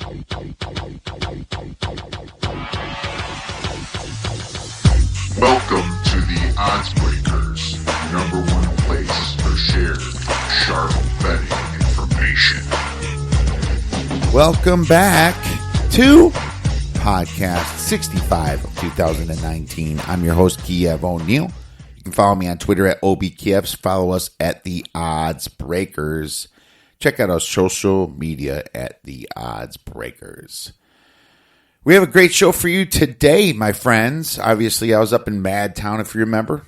Welcome to the Odds Breakers, number one place for shared, sharp betting information. Welcome back to podcast 65 of 2019. I'm your host, Kiev O'Neill. You can follow me on Twitter at OBKievs. Follow us at the Odds Breakers. Check out our social media at the Odds Breakers. We have a great show for you today, my friends. Obviously, I was up in Madtown, if you remember.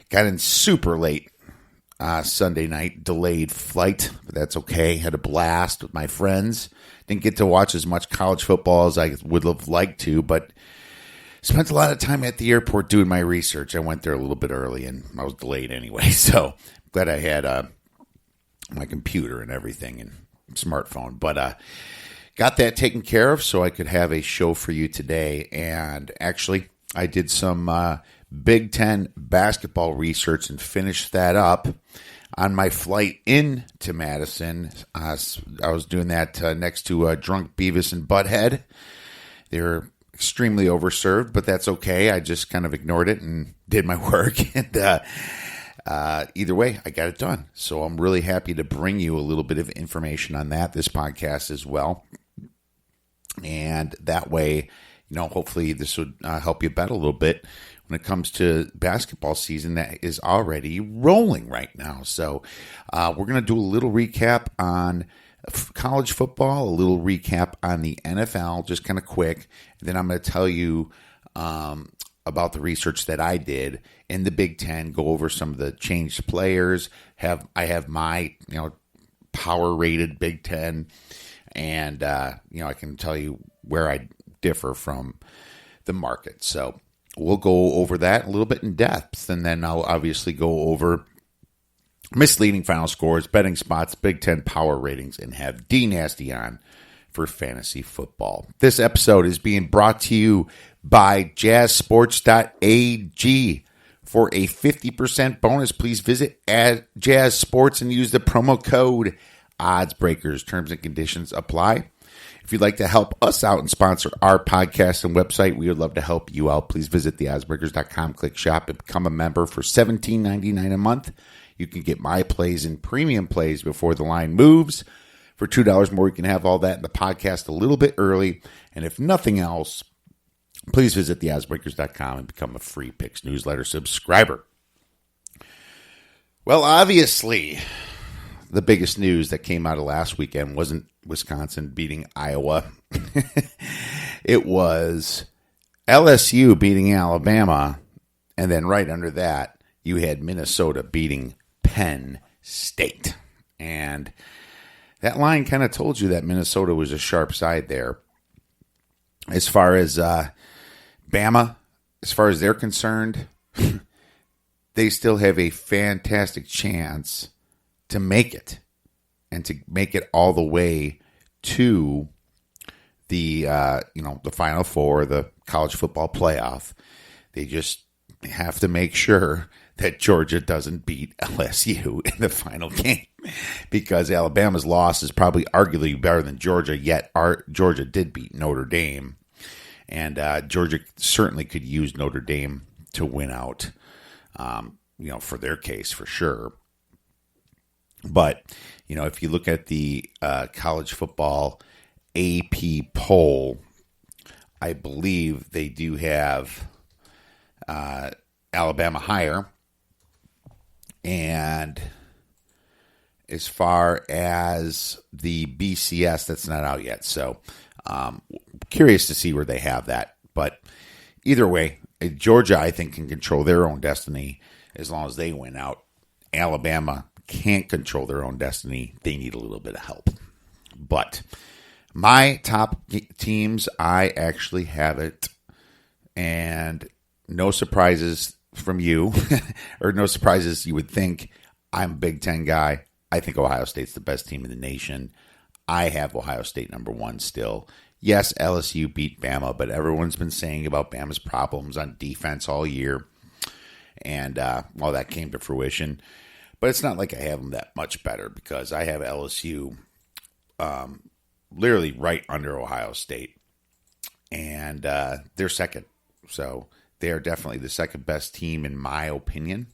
Got in super late Sunday night, delayed flight, but that's okay. Had a blast with my friends. Didn't get to watch as much college football as I would have liked to, but spent a lot of time at the airport doing my research. I went there a little bit early, and I was delayed anyway, so glad I had my computer and everything and smartphone. But got that taken care of so I could have a show for you today. And actually, I did some Big Ten basketball research and finished that up on my flight into Madison. I was doing that next to Drunk Beavis and Butthead. They were extremely overserved, but that's okay. I just kind of ignored it and did my work. And either way, I got it done. So I'm really happy to bring you a little bit of information on that, this podcast as well. And that way, hopefully this would help you bet a little bit when it comes to basketball season that is already rolling right now. So we're going to do a little recap on college football, a little recap on the NFL, just kind of quick. And then I'm going to tell you about the research that I did in the Big Ten, go over some of the changed players. I have my power rated Big Ten. And, I can tell you where I differ from the market. So we'll go over that a little bit in depth. And then I'll obviously go over misleading final scores, betting spots, Big Ten power ratings, and have D Nasty on for fantasy football. This episode is being brought to you by jazzsports.ag. For a 50% bonus, please visit Jazz Sports and use the promo code Odds Breakers. Terms and conditions apply. If you'd like to help us out and sponsor our podcast and website, we would love to help you out. Please visit theoddsbreakers.com, click shop, and become a member for $17.99 a month. You can get my plays and premium plays before the line moves. For $2 more, you can have all that in the podcast a little bit early. And if nothing else, please visit theoddsbreakers.com and become a free picks newsletter subscriber. Well, obviously, the biggest news that came out of last weekend wasn't Wisconsin beating Iowa. It was LSU beating Alabama. And then right under that, you had Minnesota beating Penn State. And that line kind of told you that Minnesota was a sharp side there. As far as Bama, as far as they're concerned, they still have a fantastic chance to make it, and to make it all the way to the the Final Four, the college football playoff. They just have to make sure that Georgia doesn't beat LSU in the final game, because Alabama's loss is probably arguably better than Georgia. Yet Georgia did beat Notre Dame, and Georgia certainly could use Notre Dame to win out, for their case for sure. But, if you look at the college football AP poll, I believe they do have Alabama higher. And as far as the BCS, that's not out yet. So curious to see where they have that. But either way, Georgia, I think, can control their own destiny as long as they win out. Alabama can't control their own destiny. They need a little bit of help. But my top teams, I actually have it. And no surprises from you, or no surprises you would think. I'm a Big Ten guy. I think Ohio State's the best team in the nation. I have Ohio State number one still. Yes, LSU beat Bama, but everyone's been saying about Bama's problems on defense all year. And, that came to fruition. But it's not like I have them that much better, because I have LSU literally right under Ohio State. And they're second. So they are definitely the second best team in my opinion.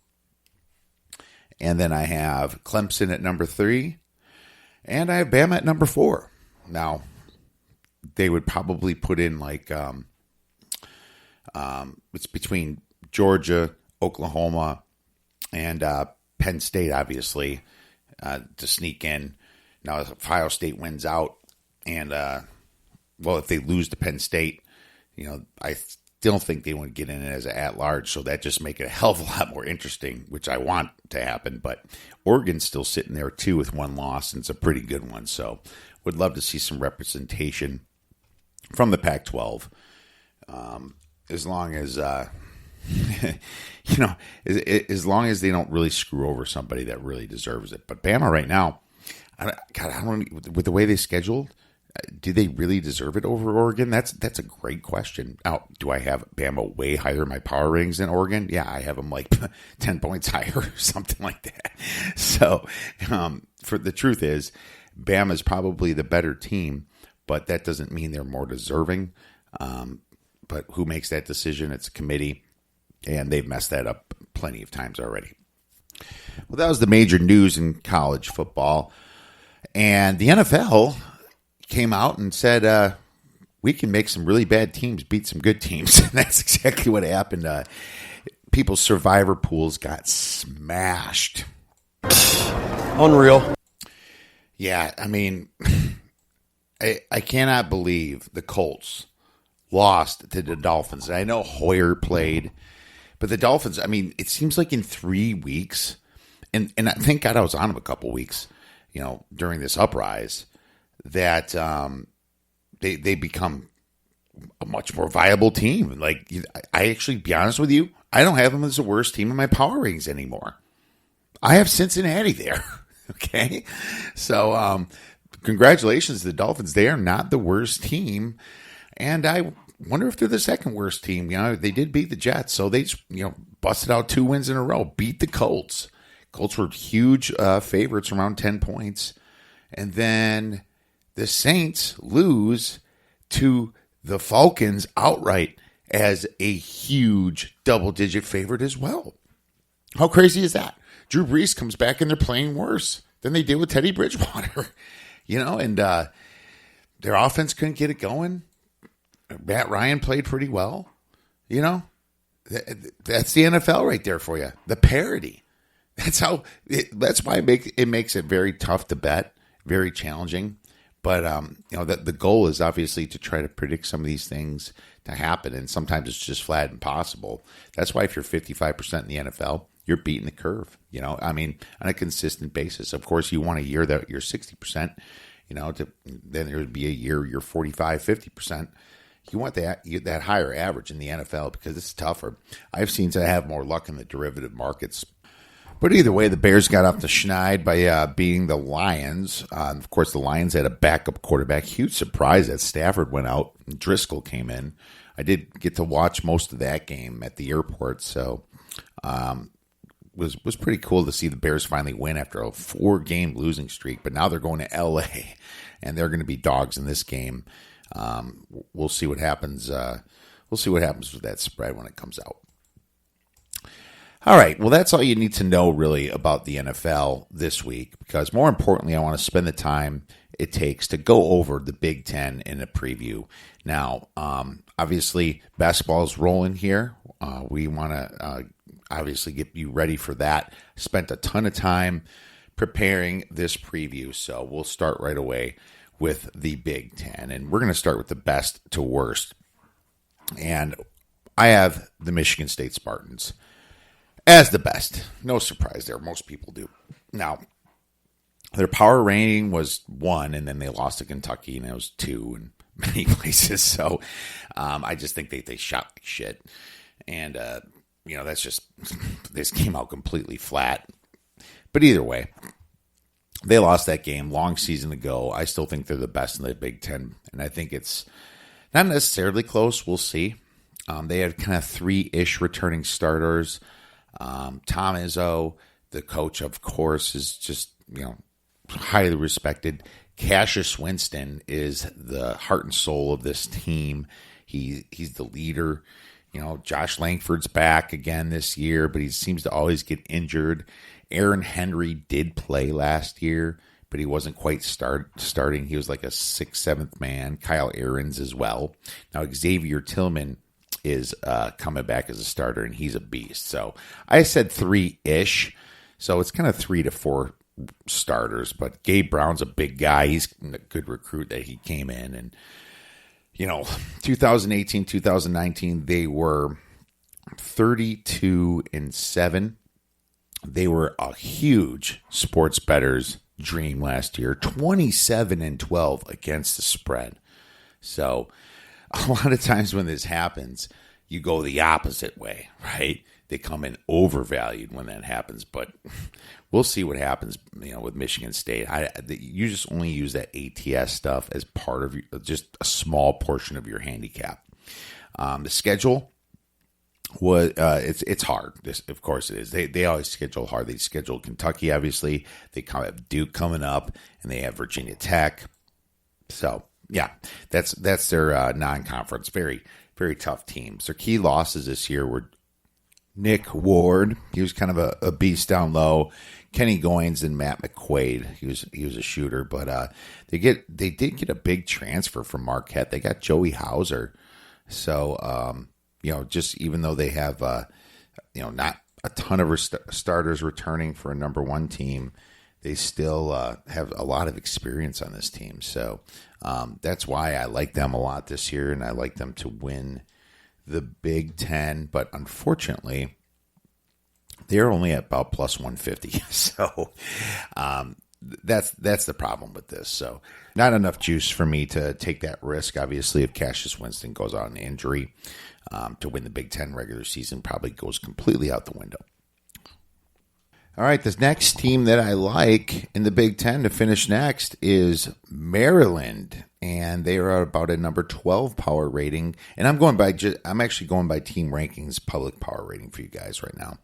And then I have Clemson at number 3. And I have Bama at number 4. Now, they would probably put in like it's between Georgia, Oklahoma, and Penn State, obviously, to sneak in. Now, if Ohio State wins out, and if they lose to Penn State, I still think they would get in as an at-large, so that just make it a hell of a lot more interesting, which I want to happen. But Oregon's still sitting there, too, with one loss, and it's a pretty good one. So would love to see some representation from the Pac-12, as long as, as long as they don't really screw over somebody that really deserves it. But Bama right now, I don't, with the way they scheduled, do they really deserve it over Oregon? That's a great question. Now, do I have Bama way higher in my power ratings than Oregon? Yeah, I have them like 10 points higher or something like that. So, for the truth is, Bama is probably the better team, but that doesn't mean they're more deserving. But who makes that decision? It's a committee, and they've messed that up plenty of times already. Well, that was the major news in college football. And the NFL came out and said, we can make some really bad teams beat some good teams. And that's exactly what happened. People's survivor pools got smashed. Unreal. Yeah, I mean, I cannot believe the Colts lost to the Dolphins. I know Hoyer played, but the Dolphins, I mean, it seems like in 3 weeks, and thank God I was on them a couple weeks, during this uprise, that they become a much more viable team. Like, I actually, be honest with you, I don't have them as the worst team in my power ratings anymore. I have Cincinnati there. Okay? So, congratulations to the Dolphins. They are not the worst team. And I wonder if they're the second worst team. They did beat the Jets. So they just, busted out 2 wins in a row, beat the Colts. Colts were huge favorites, around 10 points. And then the Saints lose to the Falcons outright as a huge double-digit favorite as well. How crazy is that? Drew Brees comes back and they're playing worse than they did with Teddy Bridgewater. And their offense couldn't get it going. Matt Ryan played pretty well. That's the NFL right there for you. The parity. That's why it makes it very tough to bet, very challenging. But the goal is obviously to try to predict some of these things to happen, and sometimes it's just flat impossible. That's why if you're 55% in the NFL, you're beating the curve. On a consistent basis. Of course, you want a year that you're 60%. Then there would be a year you're 45, 50%. You want that higher average in the NFL because it's tougher. I've seen to have more luck in the derivative markets. But either way, the Bears got off the schneid by beating the Lions. Of course, the Lions had a backup quarterback. Huge surprise that Stafford went out and Driscoll came in. I did get to watch most of that game at the airport, so was pretty cool to see the Bears finally win after a 4-game losing streak. But now they're going to L.A., and they're going to be dogs in this game. We'll see what happens. We'll see what happens with that spread when it comes out. All right, well, that's all you need to know, really, about the NFL this week, because more importantly, I want to spend the time it takes to go over the Big Ten in a preview. Now, obviously, basketball is rolling here. We want to obviously get you ready for that. Spent a ton of time preparing this preview, so we'll start right away with the Big Ten, and we're going to start with the best to worst. And I have the Michigan State Spartans as the best. No surprise there. Most people do. Now, their power rating was 1, and then they lost to Kentucky, and it was 2 in many places. So I just think they shot like shit. And, that's just, this came out completely flat. But either way, they lost that game. Long season to go. I still think they're the best in the Big Ten, and I think it's not necessarily close. We'll see. They had kind of 3-ish returning starters. Tom Izzo, the coach, of course, is just, highly respected. Cassius Winston is the heart and soul of this team. He's the leader. Josh Langford's back again this year, but he seems to always get injured. Aaron Henry did play last year, but he wasn't quite starting. He was like a 6th, 7th man. Kyle Ahrens as well. Now Xavier Tillman is coming back as a starter, and he's a beast. So I said 3-ish. So it's kind of 3 to 4 starters. But Gabe Brown's a big guy. He's a good recruit that he came in. And, 2018, 2019, they were 32-7. They were a huge sports bettor's dream last year. 27-12 against the spread. So a lot of times when this happens, you go the opposite way, right? They come in overvalued when that happens, but we'll see what happens, with Michigan State. You just only use that ATS stuff as part of just a small portion of your handicap. The schedule was it's hard. Of course it is. They always schedule hard. They schedule Kentucky, obviously. They have Duke coming up, and they have Virginia Tech. So yeah, that's their non-conference. Very, very tough teams. Their key losses this year were Nick Ward. He was kind of a beast down low. Kenny Goins and Matt McQuaid. He was a shooter, but they did get a big transfer from Marquette. They got Joey Hauser. So just even though they have not a ton of starters returning for a number one team, they still have a lot of experience on this team. So that's why I like them a lot this year, and I like them to win the Big Ten. But unfortunately, they're only at about plus 150. So that's the problem with this. So not enough juice for me to take that risk. Obviously, if Cassius Winston goes out on injury, to win the Big Ten regular season probably goes completely out the window. All right, this next team that I like in the Big Ten to finish next is Maryland, and they are about a number 12 power rating. And I'm actually going by Team Rankings public power rating for you guys right now.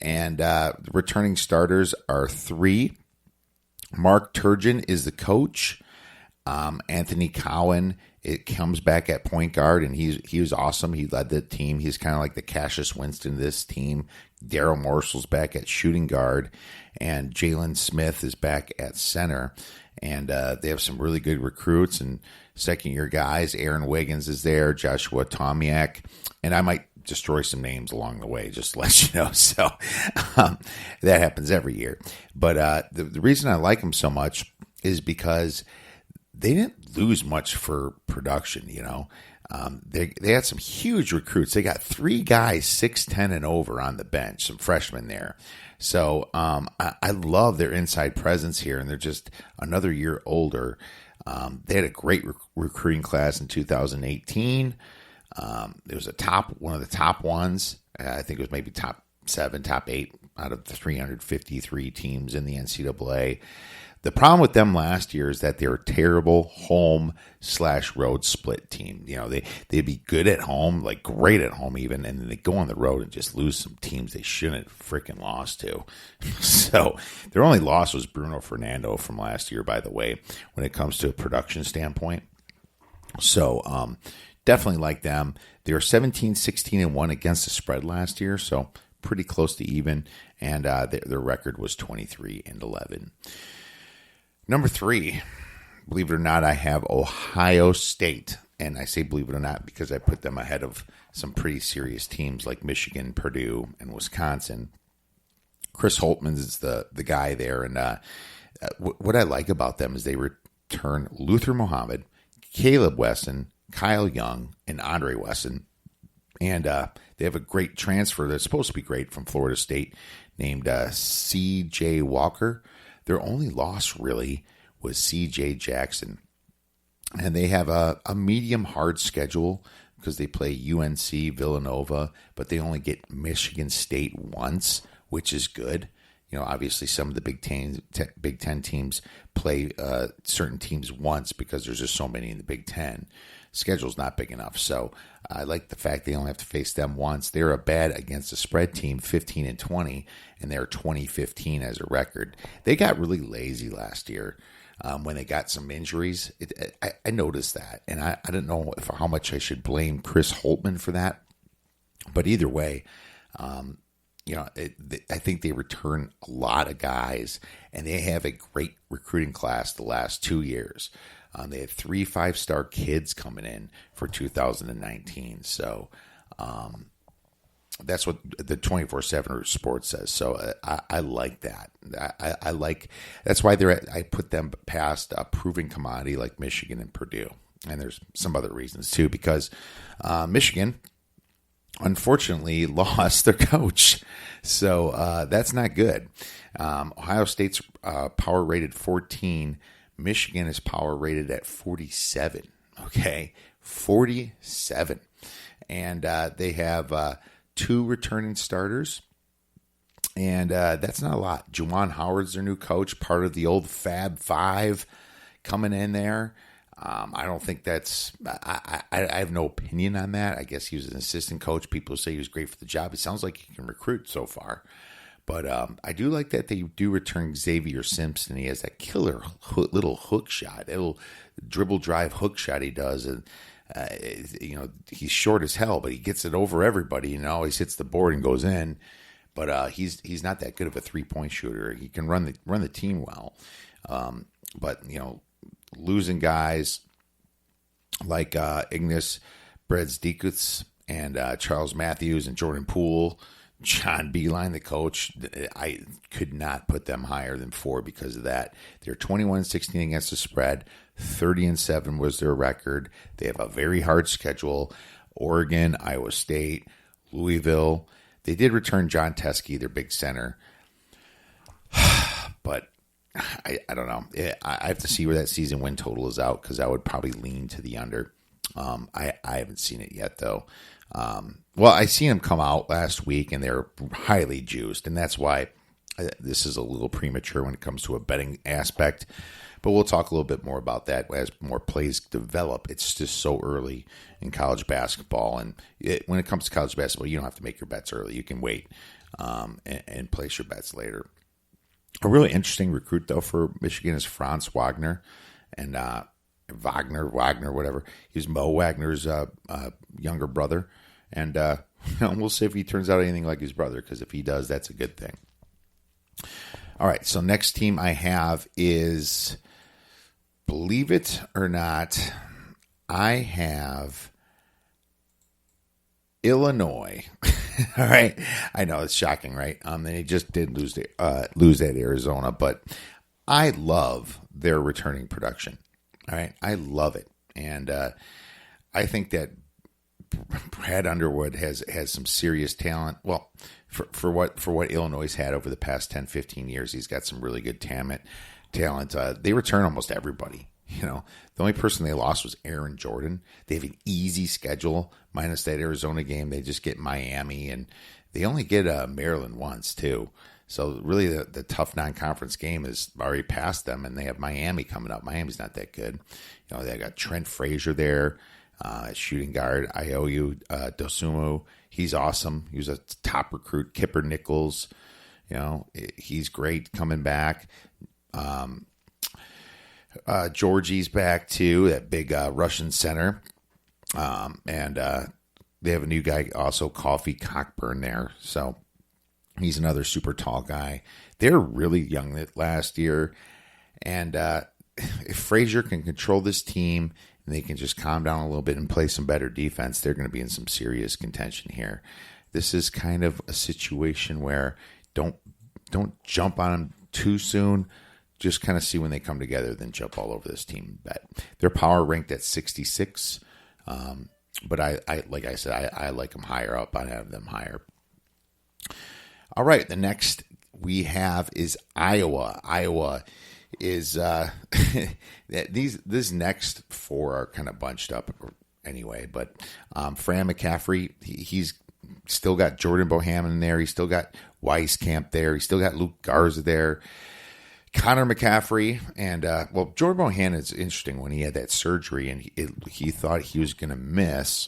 And the returning starters are 3. Mark Turgeon is the coach. Anthony Cowan, it comes back at point guard, and he was awesome. He led the team. He's kind of like the Cassius Winston of this team. Daryl Marshall's back at shooting guard, and Jalen Smith is back at center. And they have some really good recruits and second-year guys. Aaron Wiggins is there, Joshua Tomiak, and I might destroy some names along the way, just to let you know. So that happens every year. But the reason I like them so much is because they didn't lose much for production, They had some huge recruits. They got 3 guys 6'10" and over on the bench, some freshmen there. So I love their inside presence here, and they're just another year older. They had a great recruiting class in 2018. It was one of the top ones. I think it was maybe top 7, top 8 out of the 353 teams in the NCAA. The problem with them last year is that they were a terrible home/road split team. They'd be good at home, like great at home even, and then they go on the road and just lose some teams they shouldn't have freaking lost to. So their only loss was Bruno Fernando from last year, by the way, when it comes to a production standpoint. So definitely like them. They were 17-16-1 against the spread last year, so pretty close to even, and their record was 23-11. Number 3, believe it or not, I have Ohio State. And I say believe it or not because I put them ahead of some pretty serious teams like Michigan, Purdue, and Wisconsin. Chris Holtman is the guy there. And what I like about them is they return Luther Muhammad, Caleb Wesson, Kyle Young, and Andre Wesson. And they have a great transfer that's supposed to be great from Florida State named C.J. Walker. Their only loss, really, was C.J. Jackson. And they have a medium hard schedule because they play UNC, Villanova, but they only get Michigan State once, which is good. Obviously some of the Big Ten teams play certain teams once because there's just so many in the Big Ten. Schedule's not big enough. So I like the fact they only have to face them once. They're a bad against the spread team, 15-20, and they're 20-15 as a record. They got really lazy last year. when they got some injuries. I noticed that, and I don't know how much I should blame Chris Holtmann for that. But either way, I think they return a lot of guys, and they have a great recruiting class the last 2 years. They had 3 5-star kids coming in for 2019. So that's what the 24/7 Sports says. So I like that. I like that's why I put them past a proven commodity like Michigan and Purdue. And there's some other reasons too, because Michigan unfortunately lost their coach. So that's not good. Ohio State's power rated 14. Michigan is power rated at 47. Okay, 47. And they have 2 returning starters. And that's not a lot. Juwan Howard's their new coach, part of the old Fab Five coming in there. I don't think that's I have no opinion on that. I guess he was an assistant coach. People say he was great for the job. It sounds like he can recruit so far. But I do like that they do return Xavier Simpson. He has that killer little hook shot, little dribble drive hook shot he does. And, he's short as hell, but he gets it over everybody and always hits the board and goes in. But he's not that good of a 3-point shooter. He can run the team well. But, losing guys like Ignas Bredzikus and Charles Matthews and Jordan Poole, John Beeline, the coach, I could not put them higher than 4 because of that. They're 21-16 against the spread. 30-7 was their record. They have a very hard schedule. Oregon, Iowa State, Louisville. They did return John Teskey, their big center. But I don't know. I have to see where that season win total is out because I would probably lean to the under. I haven't seen it yet, though. Well, I seen them come out last week, and they're highly juiced, and that's why this is a little premature when it comes to a betting aspect. But we'll talk a little bit more about that as more plays develop. It's just so early in college basketball, and when it comes to college basketball, you don't have to make your bets early. You can wait and place your bets later. A really interesting recruit, though, for Michigan is Franz Wagner, and Wagner, whatever. He's Mo Wagner's younger brother, and we'll see if he turns out anything like his brother, because if he does, that's a good thing. All right, so next team I have is, believe it or not, I have Illinois. All right, I know it's shocking, right? They just did lose at Arizona, but I love their returning production. All right, I love it, and I think that Brad Underwood has some serious talent. Well, for what Illinois had over the past 10, 15 years, he's got some really good talent. They return almost everybody. The only person they lost was Aaron Jordan. They have an easy schedule, minus that Arizona game. They just get Miami, and they only get Maryland once, too. So really the tough non-conference game is already past them, and they have Miami coming up. Miami's not that good. They got Trent Frazier there, shooting guard, Ayo Dosunmu. He's awesome. He was a top recruit. Kipper Nichols, he's great coming back. Georgie's back too, that big Russian center. And they have a new guy also, Coffee Cockburn there. So he's another super tall guy. They're really young last year. And if Frazier can control this team and they can just calm down a little bit and play some better defense, they're going to be in some serious contention here. This is kind of a situation where don't jump on them too soon. Just kind of see when they come together, then jump all over this team. Bet their power ranked at 66, but I like I said, I like them higher up. I have them higher. All right, the next we have is Iowa. Iowa is these next 4 are kind of bunched up anyway. But Fran McCaffrey, he's still got Jordan Bohannon there. He's still got Weiskamp there. He's still got Luke Garza there. Connor McCaffrey and Jordan Bohannon is interesting. When he had that surgery and he thought he was going to miss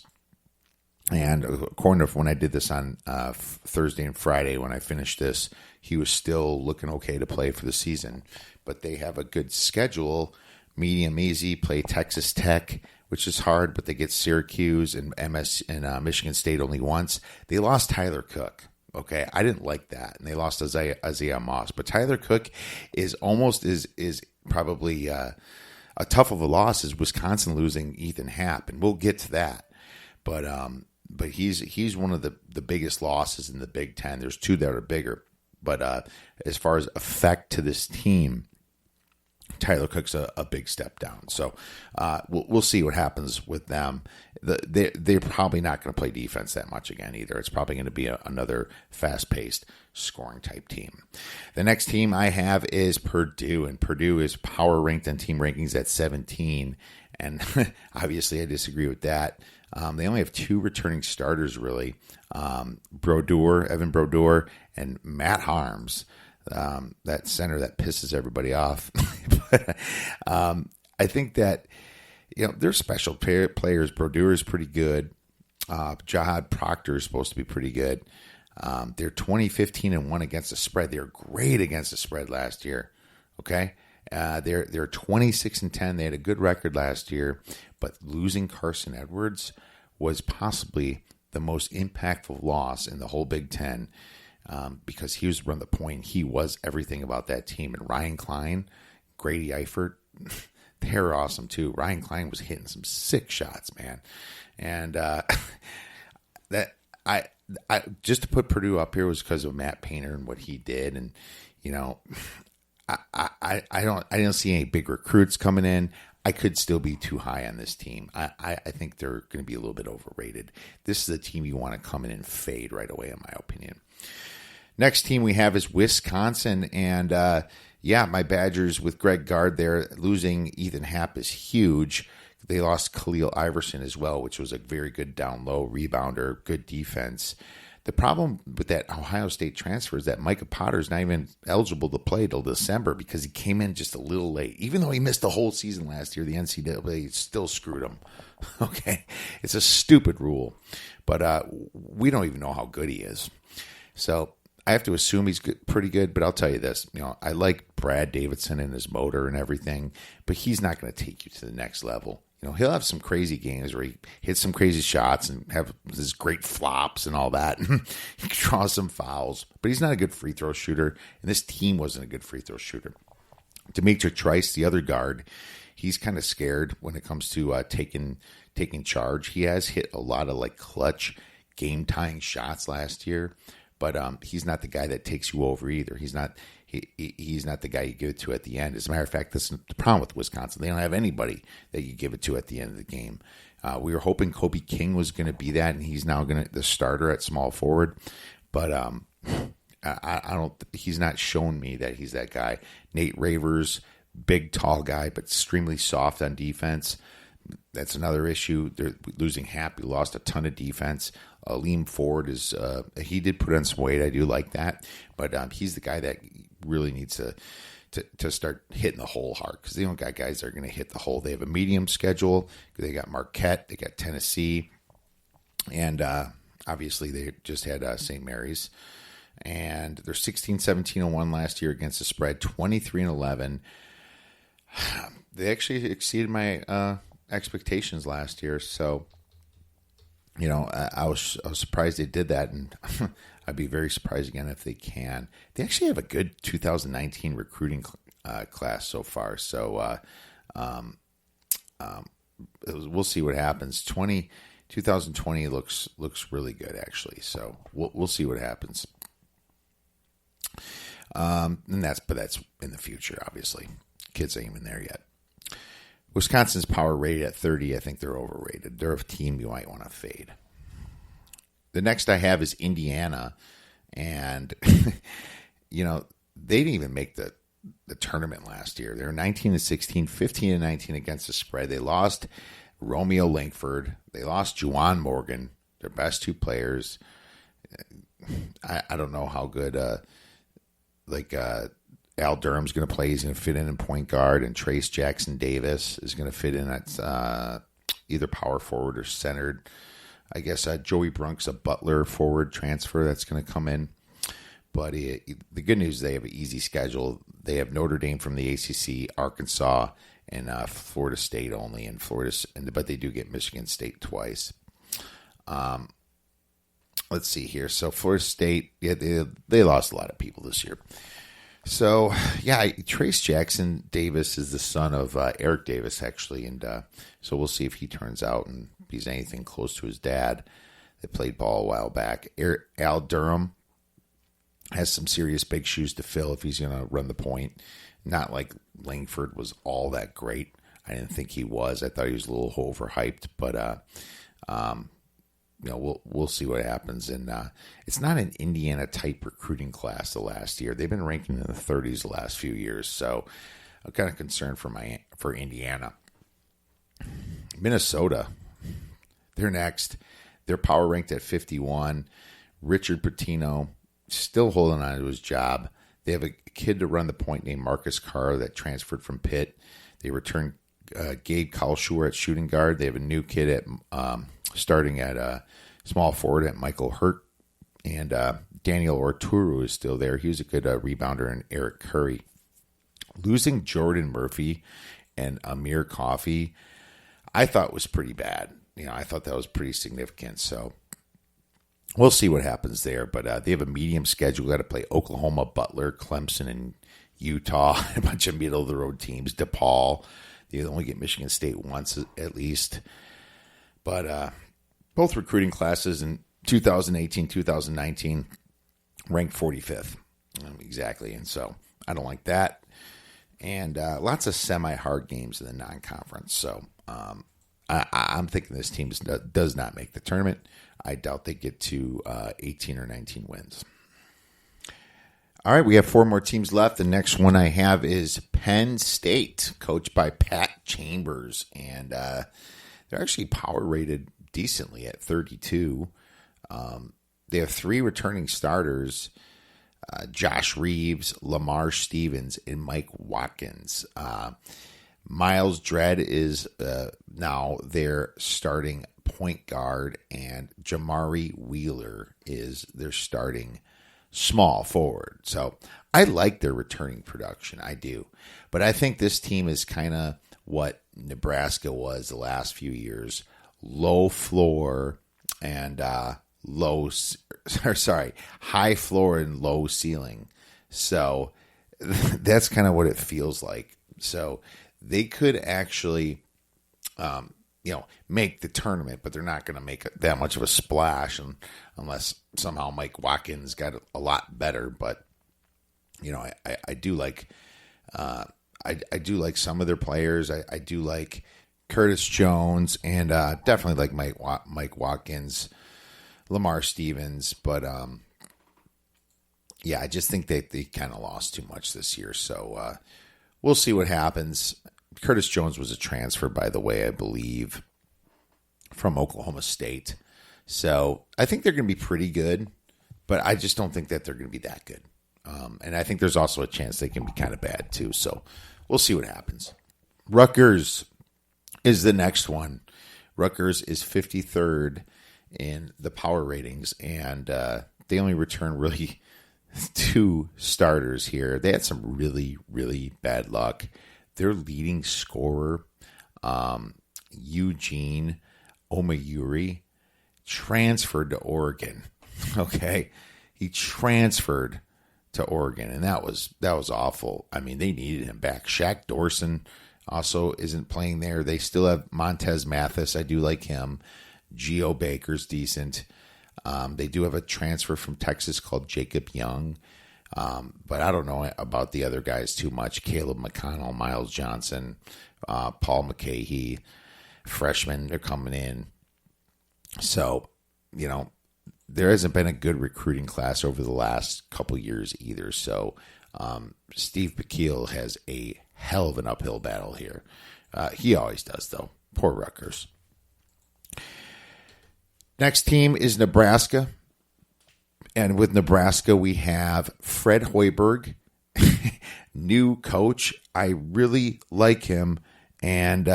And according to when I did this on Thursday and Friday, when I finished this, he was still looking okay to play for the season. But they have a good schedule, medium easy, play Texas Tech, which is hard, but they get Syracuse and Michigan State only once. They lost Tyler Cook. Okay, I didn't like that, and they lost Isaiah Moss. But Tyler Cook is almost is probably a tough of a loss as Wisconsin losing Ethan Happ, and we'll get to that. But he's one of the biggest losses in the Big Ten. There's two that are bigger, but as far as effect to this team, Tyler Cook's a big step down. So we'll see what happens with them. They're probably not going to play defense that much again either. It's probably going to be another fast-paced scoring type team. The next team I have is Purdue, and Purdue is power ranked on team rankings at 17. And obviously I disagree with that. They only have two returning starters, really. Evan Brodeur, and Matt Harms, that center that pisses everybody off. But I think that, they're special players. Brodeur is pretty good. Jahad Proctor is supposed to be pretty good. They're 20-15-1 against the spread. They were great against the spread last year. Okay. They're 26-10. They had a good record last year, but losing Carson Edwards was possibly the most impactful loss in the whole Big Ten, because he was run the point. He was everything about that team. And Ryan Klein, Grady Eifert, they're awesome too. Ryan Klein was hitting some sick shots, man. And that I just to put Purdue up here was because of Matt Painter and what he did, and I didn't see any big recruits coming in. I could still be too high on this team. I think they're going to be a little bit overrated. This is a team you want to come in and fade right away, in my opinion. Next team we have is Wisconsin, and my Badgers with Greg Gard there. Losing Ethan Happ is huge. They lost Khalil Iverson as well, which was a very good down low rebounder, good defense. The problem with that Ohio State transfer is that Micah Potter is not even eligible to play till December because he came in just a little late. Even though he missed the whole season last year, the NCAA still screwed him. Okay, it's a stupid rule, but we don't even know how good he is. So I have to assume he's pretty good, but I'll tell you this. I like Brad Davidson and his motor and everything, but he's not going to take you to the next level. He'll have some crazy games where he hits some crazy shots and have his great flops and all that. He draws some fouls, but he's not a good free throw shooter, and this team wasn't a good free throw shooter. Demetric Trice, the other guard, he's kind of scared when it comes to taking charge. He has hit a lot of clutch, game-tying shots last year, but he's not the guy that takes you over either. He's not the guy you give it to at the end. As a matter of fact, that's the problem with Wisconsin. They don't have anybody that you give it to at the end of the game. We were hoping Kobe King was going to be that, and he's now the starter at small forward. But I don't. He's not shown me that he's that guy. Nate Ravers, big, tall guy, but extremely soft on defense. That's another issue. They're losing Happ. He lost a ton of defense. Liam Ford he did put on some weight. I do like that, but he's the guy that really needs to start hitting the hole hard, because they don't got guys that are going to hit the hole. They have a medium schedule. They got Marquette. They got Tennessee, and obviously they just had St. Mary's, and they're 16-17-1 last year against the spread, 23-11. They actually exceeded my expectations last year, so I was surprised they did that, and I'd be very surprised again if they can. They actually have a good 2019 recruiting class so far, so we'll see what happens. 2020 looks really good, actually, so we'll see what happens. And that's in the future, obviously. Kids ain't even there yet. Wisconsin's power rated at 30. I think they're overrated. They're a team you might want to fade. The next I have is Indiana, and they didn't even make the tournament last year. They were 19-16, 15-19 against the spread. They lost Romeo Langford. They lost Juwan Morgan, their best two players. I don't know how good Al Durham's going to play. He's going to fit in point guard, and Trace Jackson Davis is going to fit in at either power forward or centered. I guess Joey Brunk's a Butler forward transfer that's going to come in. But the good news is they have an easy schedule. They have Notre Dame from the ACC, Arkansas, and Florida State only. And but they do get Michigan State twice. Let's see here. So Florida State, yeah, they lost a lot of people this year. So, yeah, Trace Jackson Davis is the son of Eric Davis, actually. And so we'll see if he turns out and he's anything close to his dad that played ball a while back. Al Durham has some serious big shoes to fill if he's going to run the point. Not like Langford was all that great. I didn't think he was. I thought he was a little overhyped. But, we'll see what happens. And it's not an Indiana-type recruiting class the last year. They've been ranking in the 30s the last few years. So I'm kind of concerned for Indiana. Minnesota, they're next. They're power ranked at 51. Richard Pitino still holding on to his job. They have a kid to run the point named Marcus Carr that transferred from Pitt. They return Gabe Kalshur at shooting guard. They have a new kid at starting at small forward at Michael Hurt. And Daniel Orturu is still there. He was a good rebounder, and Eric Curry. Losing Jordan Murphy and Amir Coffey, I thought was pretty bad. I thought that was pretty significant. So we'll see what happens there. But they have a medium schedule. Got to play Oklahoma, Butler, Clemson, and Utah. A bunch of middle-of-the-road teams. DePaul. They only get Michigan State once at least. But both recruiting classes in 2018, 2019 ranked 45th. Exactly. And so I don't like that. And lots of semi-hard games in the non-conference. So I'm thinking this team does not make the tournament. I doubt they get to 18 or 19 wins. All right, we have 4 more teams left. The next one I have is Penn State, coached by Pat Chambers. And they're actually power rated decently at 32. They have 3 returning starters, Josh Reeves, Lamar Stevens, and Mike Watkins. Miles Dredd is now their starting point guard, and Jamari Wheeler is their starting small forward. So I like their returning production. I do. But I think this team is kind of what Nebraska was the last few years. Low floor and high floor and low ceiling. So that's kind of what it feels like. So they could actually, make the tournament, but they're not going to make that much of a splash unless somehow Mike Watkins got a lot better. But, I do like, I do like some of their players. I do like Curtis Jones and definitely like Mike Watkins, Lamar Stevens. But, I just think they kind of lost too much this year. So we'll see what happens. Curtis Jones was a transfer, by the way, I believe, from Oklahoma State. So I think they're going to be pretty good, but I just don't think that they're going to be that good. And I think there's also a chance they can be kind of bad too. So we'll see what happens. Rutgers is the next one. Rutgers is 53rd in the power ratings, and they only return really 2 starters here. They had some really, really bad luck. Their leading scorer, Eugene Omayuri, transferred to Oregon. Okay, he transferred to Oregon, and that was awful. I mean, they needed him back. Shaq Dorson also isn't playing there. They still have Montez Mathis. I do like him. Geo Baker's decent. They do have a transfer from Texas called Jacob Young. But I don't know about the other guys too much. Caleb McConnell, Miles Johnson, Paul McCahey, freshmen, they're coming in. So, there hasn't been a good recruiting class over the last couple years either. So, Steve Bakeel has a hell of an uphill battle here. He always does, though. Poor Rutgers. Next team is Nebraska. And with Nebraska, we have Fred Hoiberg, new coach. I really like him, And,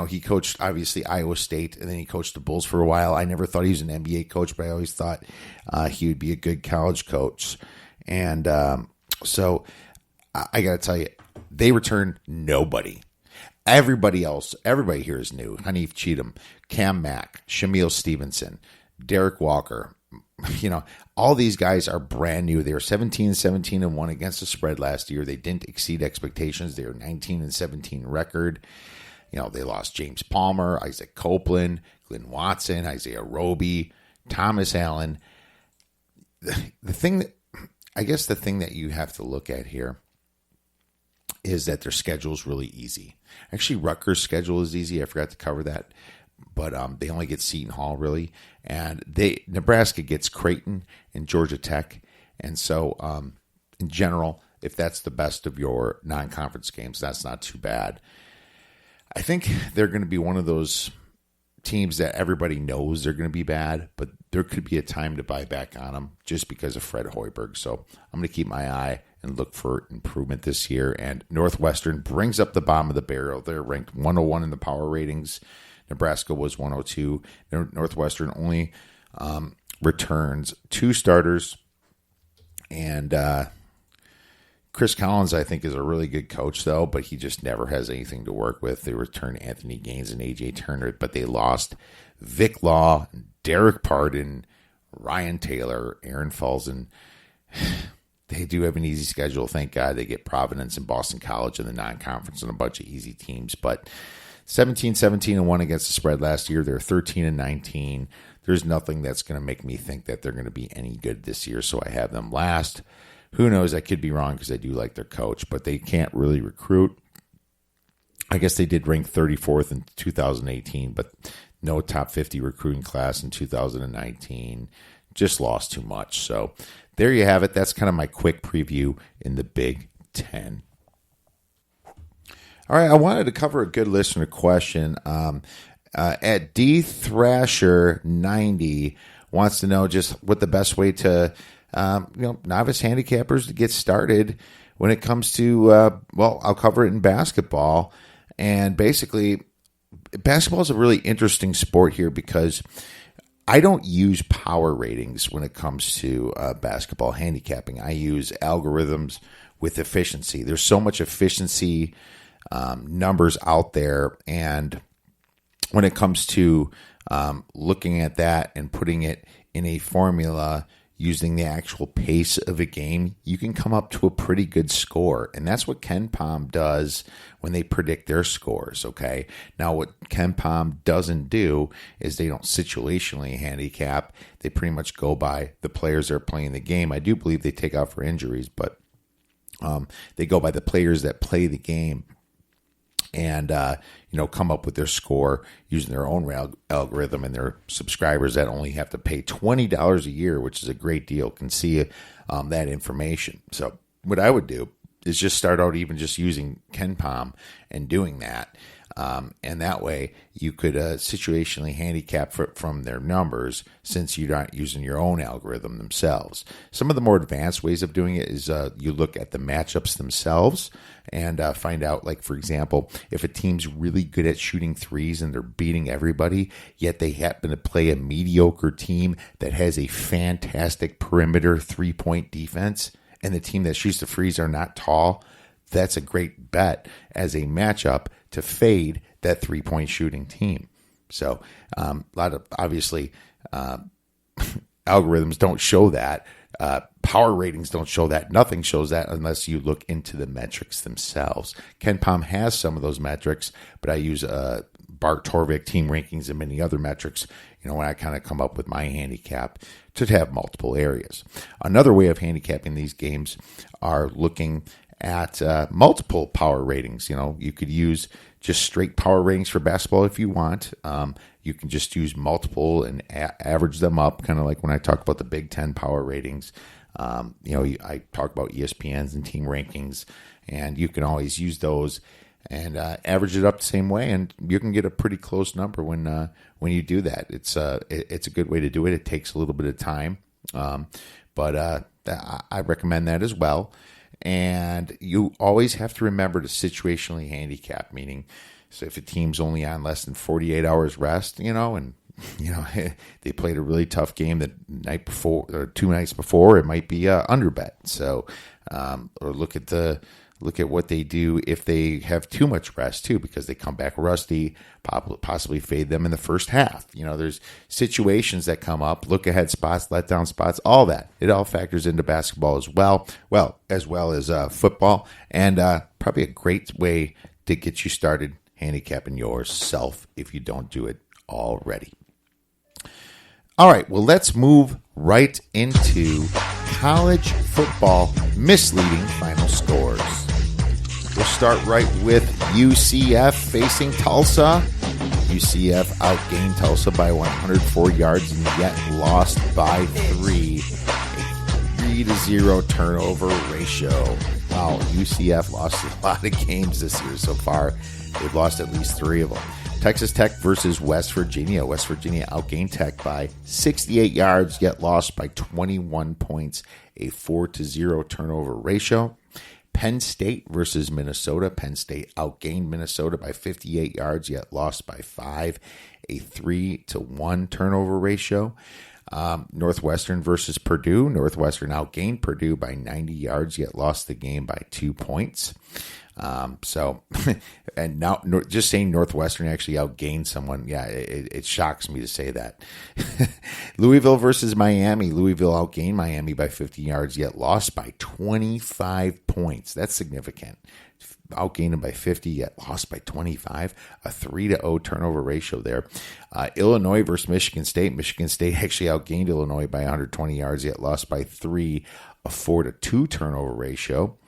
he coached, obviously, Iowa State, and then he coached the Bulls for a while. I never thought he was an NBA coach, but I always thought he would be a good college coach. And so I got to tell you, they returned nobody. Everybody here is new. Hanif Cheatham, Cam Mack, Shamil Stevenson, Derek Walker. All these guys are brand new. They were 17-17-1 against the spread last year. They didn't exceed expectations. They were 19-17 record. They lost James Palmer, Isaac Copeland, Glenn Watson, Isaiah Roby, Thomas Allen. The thing that you have to look at here is that their schedule is really easy. Actually, Rutgers' schedule is easy. I forgot to cover that. But they only get Seton Hall, really. And Nebraska gets Creighton and Georgia Tech. And so, in general, if that's the best of your non-conference games, that's not too bad. I think they're going to be one of those teams that everybody knows they're going to be bad, but there could be a time to buy back on them just because of Fred Hoiberg. So I'm going to keep my eye and look for improvement this year. And Northwestern brings up the bottom of the barrel. They're ranked 101 in the power ratings. Nebraska was 102. Northwestern only returns 2 starters. And Chris Collins, I think, is a really good coach, though, but he just never has anything to work with. They returned Anthony Gaines and A.J. Turner, but they lost Vic Law, Derek Pardon, Ryan Taylor, Aaron Falls, and they do have an easy schedule. Thank God they get Providence and Boston College in the non-conference and a bunch of easy teams, but 17-17-1 against the spread last year. They're 13-19. There's nothing that's going to make me think that they're going to be any good this year, so I have them last. Who knows? I could be wrong because I do like their coach, but they can't really recruit. I guess they did rank 34th in 2018, but no top 50 recruiting class in 2019. Just lost too much. So there you have it. That's kind of my quick preview in the Big Ten. All right, I wanted to cover a good listener question. At D Thrasher 90 wants to know just what the best way to novice handicappers to get started when it comes to I'll cover it in basketball. And basically, basketball is a really interesting sport here because I don't use power ratings when it comes to basketball handicapping. I use algorithms with efficiency. There's so much efficiency numbers out there, and when it comes to looking at that and putting it in a formula using the actual pace of a game, you can come up to a pretty good score. And that's what KenPom does when they predict their scores, okay? Now, what KenPom doesn't do is they don't situationally handicap. They pretty much go by the players that are playing the game. I do believe they take out for injuries, but they go by the players that play the game and come up with their score using their own algorithm, and their subscribers that only have to pay $20 a year, which is a great deal, can see that information. So what I would do is just start out even just using KenPom and doing that. And that way you could situationally handicap from their numbers since you're not using your own algorithm themselves. Some of the more advanced ways of doing it is you look at the matchups themselves and find out, like, for example, if a team's really good at shooting threes and they're beating everybody, yet they happen to play a mediocre team that has a fantastic perimeter three-point defense, and the team that shoots the threes are not tall, that's a great bet as a matchup to fade that three-point shooting team. So a lot of, obviously, algorithms don't show that. Power ratings don't show that. Nothing shows that unless you look into the metrics themselves. KenPom has some of those metrics, but I use Bart Torvik team rankings and many other metrics, when I kind of come up with my handicap to have multiple areas. Another way of handicapping these games are looking at multiple power ratings. You could use just straight power ratings for basketball if you want. You can just use multiple and average them up, kind of like when I talk about the Big Ten power ratings. I talk about ESPNs and team rankings, and you can always use those and average it up the same way, and you can get a pretty close number when you do that. It's a good way to do it. It takes a little bit of time, but I recommend that as well. And you always have to remember to situationally handicap, meaning So if a team's only on less than 48 hours rest, and they played a really tough game the night before or 2 nights before, it might be a under bet. So, or look at what they do if they have too much rest too, because they come back rusty, possibly fade them in the first half. There's situations that come up, look ahead spots, letdown spots, all that. It all factors into basketball as well as football, and probably a great way to get you started handicapping yourself if you don't do it already. All right, well, let's move right into college football misleading final scores. We'll start right with UCF facing Tulsa. UCF outgained Tulsa by 104 yards and yet lost by 3. A 3-0 turnover ratio. Wow, UCF lost a lot of games this year so far. They've lost at least 3 of them. Texas Tech versus West Virginia. West Virginia outgained Tech by 68 yards, yet lost by 21 points, a 4-0 turnover ratio. Penn State versus Minnesota. Penn State outgained Minnesota by 58 yards, yet lost by 5, a 3-1 turnover ratio. Northwestern versus Purdue. Northwestern outgained Purdue by 90 yards, yet lost the game by 2 points. And now just saying Northwestern actually outgained someone, it shocks me to say that. Louisville versus Miami. Louisville outgained Miami by 50 yards, yet lost by 25 points. That's significant. Outgained them by 50, yet lost by 25. A 3-0 turnover ratio there. Illinois versus Michigan State. Michigan State actually outgained Illinois by 120 yards, yet lost by 3. A 4-2 turnover ratio.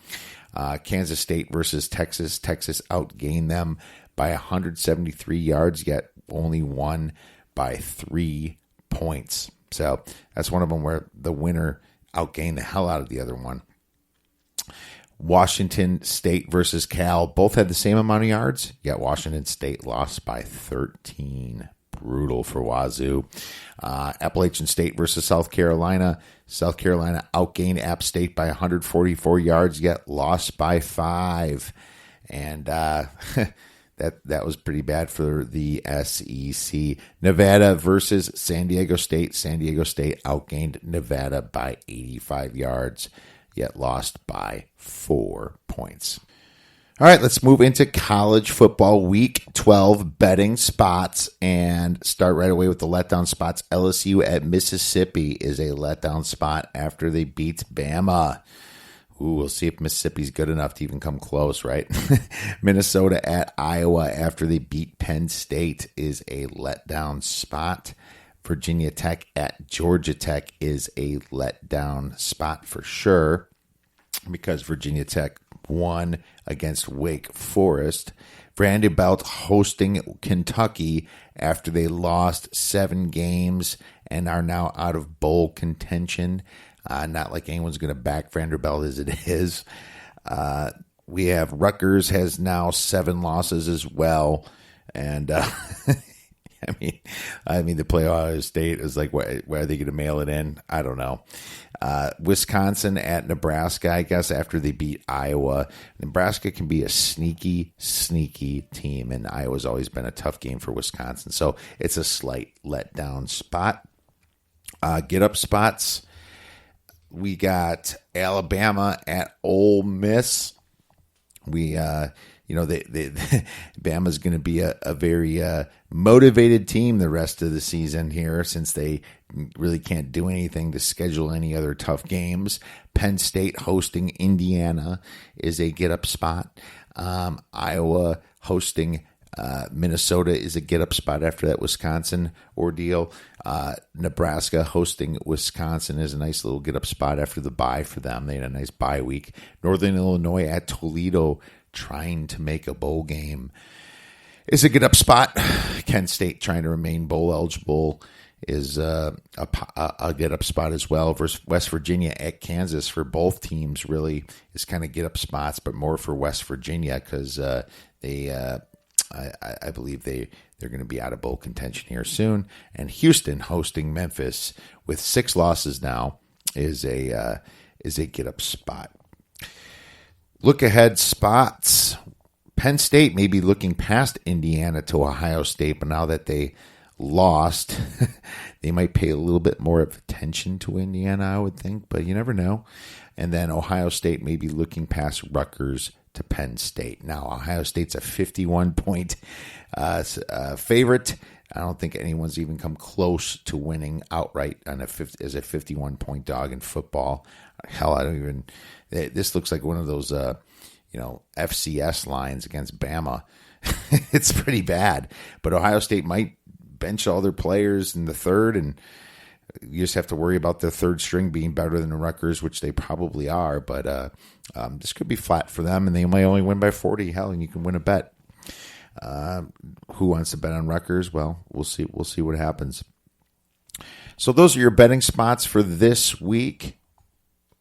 Kansas State versus Texas. Texas outgained them by 173 yards, yet only won by 3 points. So that's one of them where the winner outgained the hell out of the other one. Washington State versus Cal. Both had the same amount of yards, yet Washington State lost by 13. Brutal for Wazoo. Appalachian State versus South Carolina. South Carolina outgained App State by 144 yards, yet lost by 5. And that was pretty bad for the SEC. Nevada versus San Diego State. San Diego State outgained Nevada by 85 yards, yet lost by 4 points. All right, let's move into college football week 12 betting spots and start right away with the letdown spots. LSU at Mississippi is a letdown spot after they beat Bama. Ooh, we'll see if Mississippi's good enough to even come close, right? Minnesota at Iowa after they beat Penn State is a letdown spot. Virginia Tech at Georgia Tech is a letdown spot for sure because Virginia Tech won against Wake Forest. Vanderbilt hosting Kentucky after they lost 7 games and are now out of bowl contention. Not like anyone's going to back Vanderbilt as it is. We have Rutgers has now 7 losses as well. And I mean, to play Ohio State is like, where are they going to mail it in? I don't know. Wisconsin at Nebraska, I guess, after they beat Iowa. Nebraska can be a sneaky team, and Iowa's always been a tough game for Wisconsin. So it's a slight letdown spot. Get up spots. We got Alabama at Ole Miss. Bama's going to be a very motivated team the rest of the season here since they really can't do anything to schedule any other tough games. Penn State hosting Indiana is a get-up spot. Iowa hosting Minnesota is a get-up spot after that Wisconsin ordeal. Nebraska hosting Wisconsin is a nice little get-up spot after the bye for them. They had a nice bye week. Northern Illinois at Toledo trying to make a bowl game is a get-up spot. Kent State trying to remain bowl eligible is a get-up spot as well. Versus West Virginia at Kansas for both teams really is kind of get-up spots, but more for West Virginia because I believe they're going to be out of bowl contention here soon. And Houston hosting Memphis with 6 losses now is a get-up spot. Look ahead spots. Penn State may be looking past Indiana to Ohio State, but now that they lost, they might pay a little bit more of attention to Indiana, I would think, but you never know. And then Ohio State may be looking past Rutgers to Penn State. Now, Ohio State's a 51-point favorite. I don't think anyone's even come close to winning outright as a 51-point dog in football. Hell, I don't even. This looks like one of those, FCS lines against Bama. It's pretty bad. But Ohio State might bench all their players in the third, and you just have to worry about their third string being better than the Rutgers, which they probably are. But this could be flat for them, and they might only win by 40. Hell, and you can win a bet. Who wants to bet on Rutgers? Well, we'll see. We'll see what happens. So those are your betting spots for this week.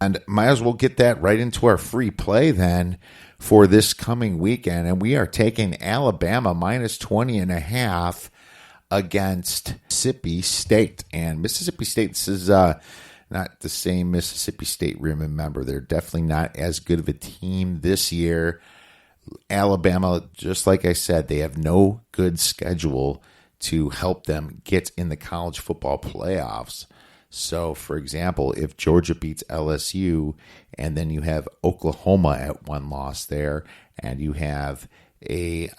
And might as well get that right into our free play then for this coming weekend. And we are taking Alabama minus 20.5 against Mississippi State. And Mississippi State, this is not the same Mississippi State. Remember, they're definitely not as good of a team this year. Alabama, just like I said, they have no good schedule to help them get in the college football playoffs. So, for example, if Georgia beats LSU and then you have Oklahoma at one loss there, and you have a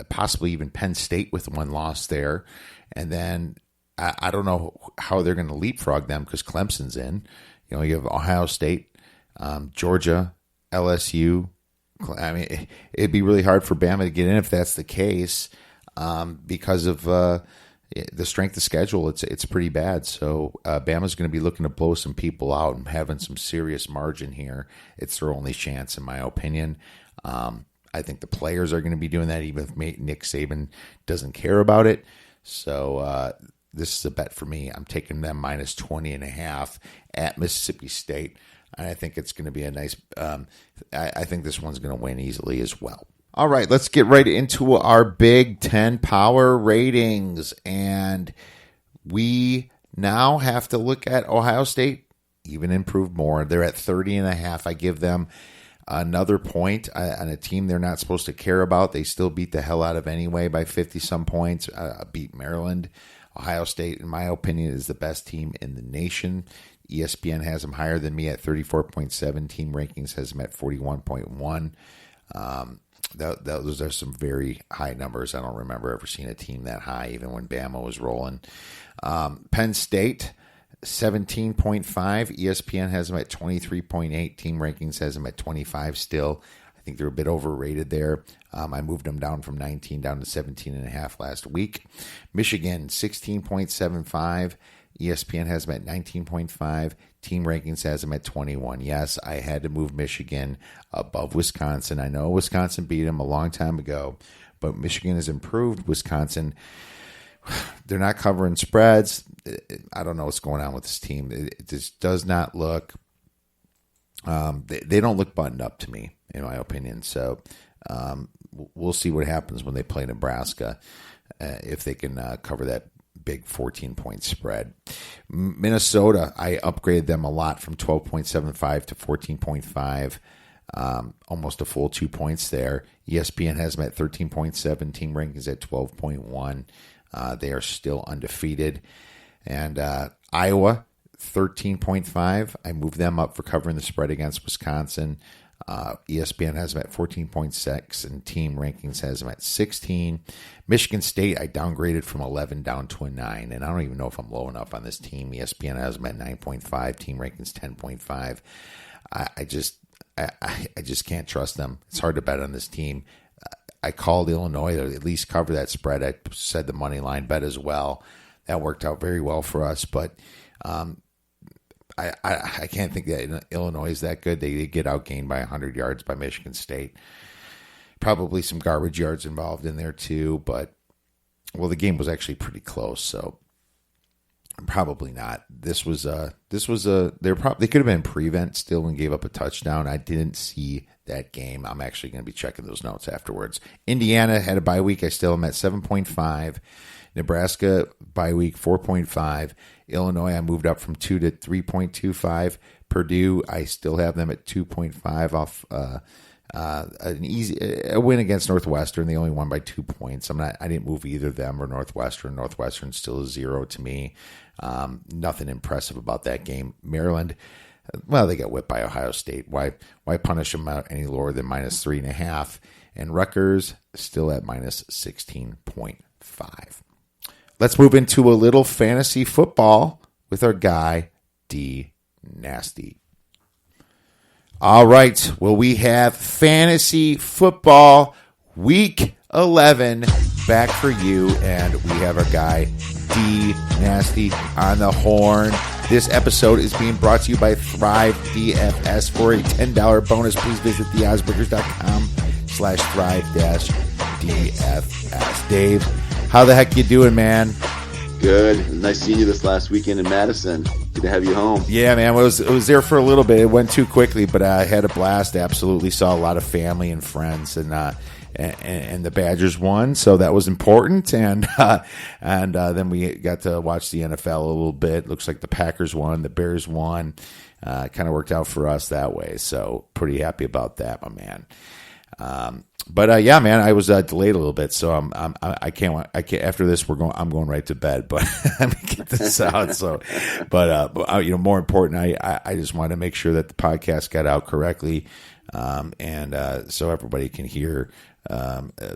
possibly even Penn State with one loss there, and then I don't know how they're going to leapfrog them because Clemson's in. You have Ohio State, Georgia, LSU. I mean, it'd be really hard for Bama to get in if that's the case because of the strength of schedule. It's pretty bad. So Bama's going to be looking to blow some people out and having some serious margin here. It's their only chance, in my opinion. I think the players are going to be doing that, even if Nick Saban doesn't care about it. So this is a bet for me. I'm taking them minus 20.5 at Mississippi State. And I think it's going to be a nice I think this one's going to win easily as well. All right, let's get right into our Big Ten power ratings. And we now have to look at Ohio State, even improved more. They're at 30.5. I give them another point on a team they're not supposed to care about. They still beat the hell out of anyway by 50-some points, beat Maryland. Ohio State, in my opinion, is the best team in the nation. ESPN has them higher than me at 34.7. Team Rankings has them at 41.1. Those are some very high numbers. I don't remember ever seeing a team that high, even when Bama was rolling. Penn State, 17.5. ESPN has them at 23.8. Team Rankings has them at 25 still. I think they're a bit overrated there. I moved them down from 19 down to 17.5 last week. Michigan, 16.75. ESPN has them at 19.5. Team Rankings has them at 21. Yes, I had to move Michigan above Wisconsin. I know Wisconsin beat them a long time ago, but Michigan has improved. Wisconsin, they're not covering spreads. I don't know what's going on with this team. It just does not look they don't look buttoned up to me, in my opinion. So we'll see what happens when they play Nebraska, if they can cover that big 14-point spread. Minnesota, I upgraded them a lot from 12.75 to 14.5, almost a full 2 points there. ESPN has them at 13.7. Team Rankings at 12.1. They are still undefeated. And Iowa, 13.5. I moved them up for covering the spread against Wisconsin. ESPN has them at 14.6, and Team Rankings has them at 16. Michigan State, I downgraded from 11 down to a 9, and I don't even know if I'm low enough on this team. ESPN has them at 9.5, Team Rankings 10.5. I just can't trust them. It's hard to bet on this team. I called Illinois to at least cover that spread. I said the money line bet as well. That worked out very well for us, but I can't think that Illinois is that good. They get outgained by 100 yards by Michigan State. Probably some garbage yards involved in there too, but the game was actually pretty close, so probably not. They could have been prevent still and gave up a touchdown. I didn't see that game. I'm actually going to be checking those notes afterwards. Indiana had a bye week. I still am at 7.5. Nebraska bye week 4.5. Illinois, I moved up from 2 to 3.25. Purdue, I still have them at 2.5 off a win against Northwestern. They only won by 2 points. I didn't move either them or Northwestern. Northwestern still is 0 to me. Nothing impressive about that game. Maryland, well, they got whipped by Ohio State. Why punish them out any lower than -3.5? And Rutgers still at -16.5. Let's move into a little fantasy football with our guy, D Nasty. All right. Well, we have fantasy football week 11 back for you, and we have our guy, D Nasty, on the horn. This episode is being brought to you by Thrive DFS. For a $10 bonus, please visit theoddsbreakers.com/thrive-DFS. Dave, how the heck you doing, man? Good. Nice seeing you this last weekend in Madison. Good to have you home. Yeah, man. It was there for a little bit. It went too quickly, but I had a blast. Absolutely saw a lot of family and friends, and the Badgers won, so that was important. And then we got to watch the NFL a little bit. Looks like the Packers won, the Bears won. Kind of worked out for us that way. So pretty happy about that, my man. But yeah, man, I was delayed a little bit, so I can't. After this, I'm going right to bed. But let me get this out. So, but more important, I just wanted to make sure that the podcast got out correctly, and so everybody can hear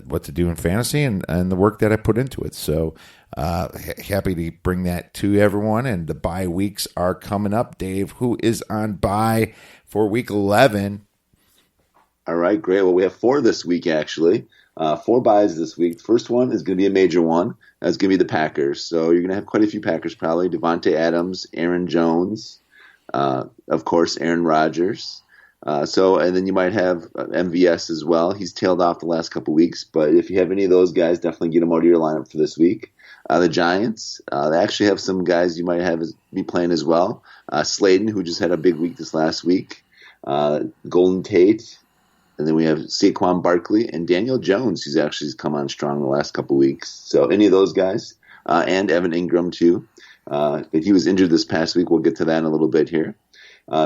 what to do in fantasy and the work that I put into it. So, happy to bring that to everyone. And the bye weeks are coming up. Dave, who is on bye for week 11? All right, great. Well, we have 4 this week, actually. 4 buys this week. First one is going to be a major one. That's going to be the Packers. So you're going to have quite a few Packers probably. Devontae Adams, Aaron Jones, of course, Aaron Rodgers. And then you might have MVS as well. He's tailed off the last couple weeks, but if you have any of those guys, definitely get them out of your lineup for this week. The Giants, they actually have some guys you might be playing as well. Slayton, who just had a big week this last week. Golden Tate. And then we have Saquon Barkley and Daniel Jones, who's actually come on strong the last couple weeks. So any of those guys, and Evan Ingram too. But he was injured this past week. We'll get to that in a little bit here.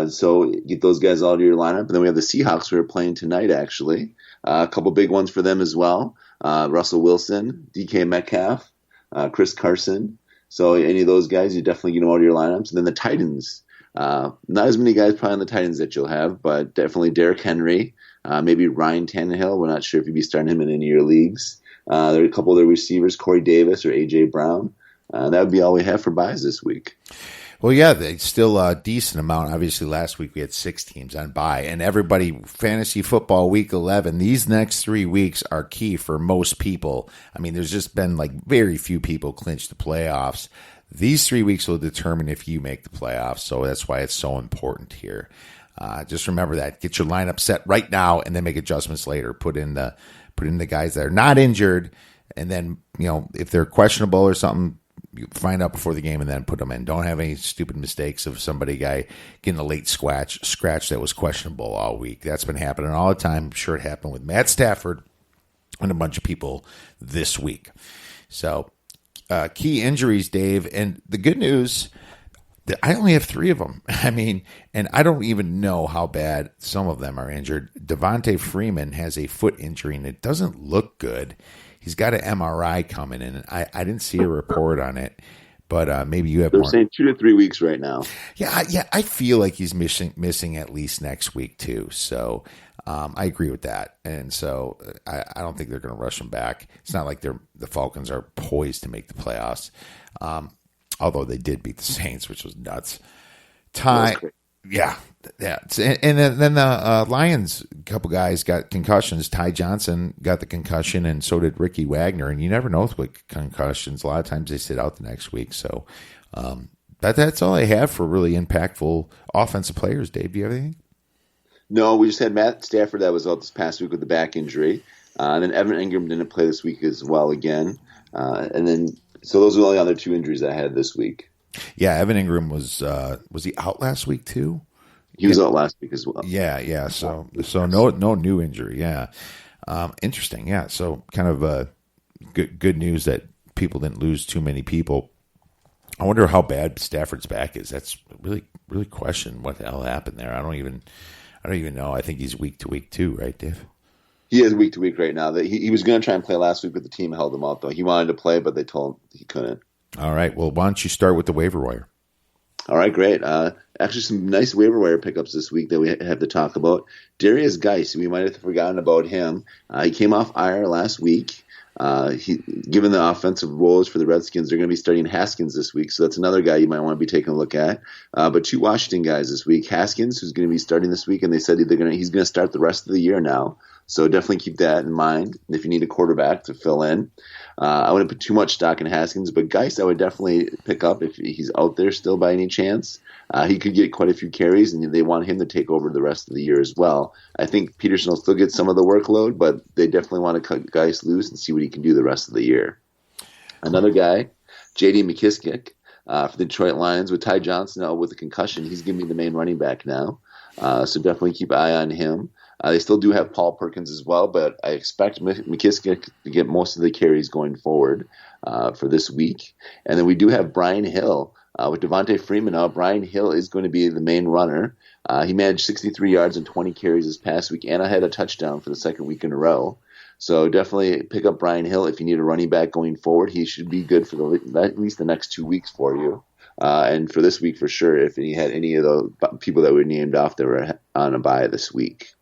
So get those guys all to your lineup. And then we have the Seahawks who are playing tonight, actually. A couple big ones for them as well. Russell Wilson, DK Metcalf, Chris Carson. So any of those guys, you definitely get them out of your lineups. And then the Titans. Not as many guys probably on the Titans that you'll have, but definitely Derrick Henry. Maybe Ryan Tannehill. We're not sure if you'd be starting him in any of your leagues. There are a couple of the receivers, Corey Davis or A.J. Brown. That would be all we have for buys this week. Well, yeah, they still a decent amount. Obviously, last week we had 6 teams on bye. And everybody, fantasy football week 11, these next 3 weeks are key for most people. I mean, there's just been very few people clinch the playoffs. These 3 weeks will determine if you make the playoffs. So that's why it's so important here. Just remember that. Get your lineup set right now, and then make adjustments later. Put in the guys that are not injured, and then if they're questionable or something, you find out before the game and then put them in. Don't have any stupid mistakes of guy getting a late scratch that was questionable all week. That's been happening all the time. I'm sure it happened with Matt Stafford and a bunch of people this week. So key injuries, Dave, and the good news. I only have 3 of them. I mean, and I don't even know how bad some of them are injured. Devontae Freeman has a foot injury, and it doesn't look good. He's got an MRI coming in. I didn't see a report on it, but maybe you have They're more. saying 2 to 3 weeks right now. Yeah. I feel like he's missing at least next week too. So I agree with that, and so I don't think they're going to rush him back. It's not like the Falcons are poised to make the playoffs. Although they did beat the Saints, which was nuts. Yeah. And then the Lions, a couple guys got concussions. Ty Johnson got the concussion, and so did Ricky Wagner. And you never know with concussions. A lot of times they sit out the next week. So that's all I have for really impactful offensive players. Dave, do you have anything? No, we just had Matt Stafford that was out this past week with the back injury. And then Evan Ingram didn't play this week as well again. So those are the only other 2 injuries I had this week. Yeah, Evan Ingram was he out last week too? He was out last week as well. Yeah. So no new injury. Yeah, interesting. Yeah, so kind of good news that people didn't lose too many people. I wonder how bad Stafford's back is. That's really question what the hell happened there. I I don't even know. I think he's week to week too, right, Dave? He is week to week right now. He was going to try and play last week, but the team held him out, though. He wanted to play, but they told him he couldn't. All right. Well, why don't you start with the waiver wire? All right, great. Actually, some nice waiver wire pickups this week that we have to talk about. Darius Geis, we might have forgotten about him. He came off IR last week. Given the offensive woes for the Redskins, they're going to be starting Haskins this week, so that's another guy you might want to be taking a look at. But two Washington guys this week. Haskins, who's going to be starting this week, and they said he's going to start the rest of the year now. So definitely keep that in mind if you need a quarterback to fill in. I wouldn't put too much stock in Haskins, but Geis I would definitely pick up if he's out there still by any chance. He could get quite a few carries, and they want him to take over the rest of the year as well. I think Peterson will still get some of the workload, but they definitely want to cut Geis loose and see what he can do the rest of the year. Another guy, J.D. McKissick for the Detroit Lions. With Ty Johnson out with a concussion, he's going to be the main running back now. So definitely keep an eye on him. They still do have Paul Perkins as well, but I expect McKissick to get most of the carries going forward for this week. And then we do have Brian Hill. With Devontae Freeman out, Brian Hill is going to be the main runner. He managed 63 yards and 20 carries this past week, and I had a touchdown for the second week in a row. So definitely pick up Brian Hill if you need a running back going forward. He should be good for at least the next 2 weeks for you. And for this week for sure, if he had any of the people that were named off that were on a bye this week.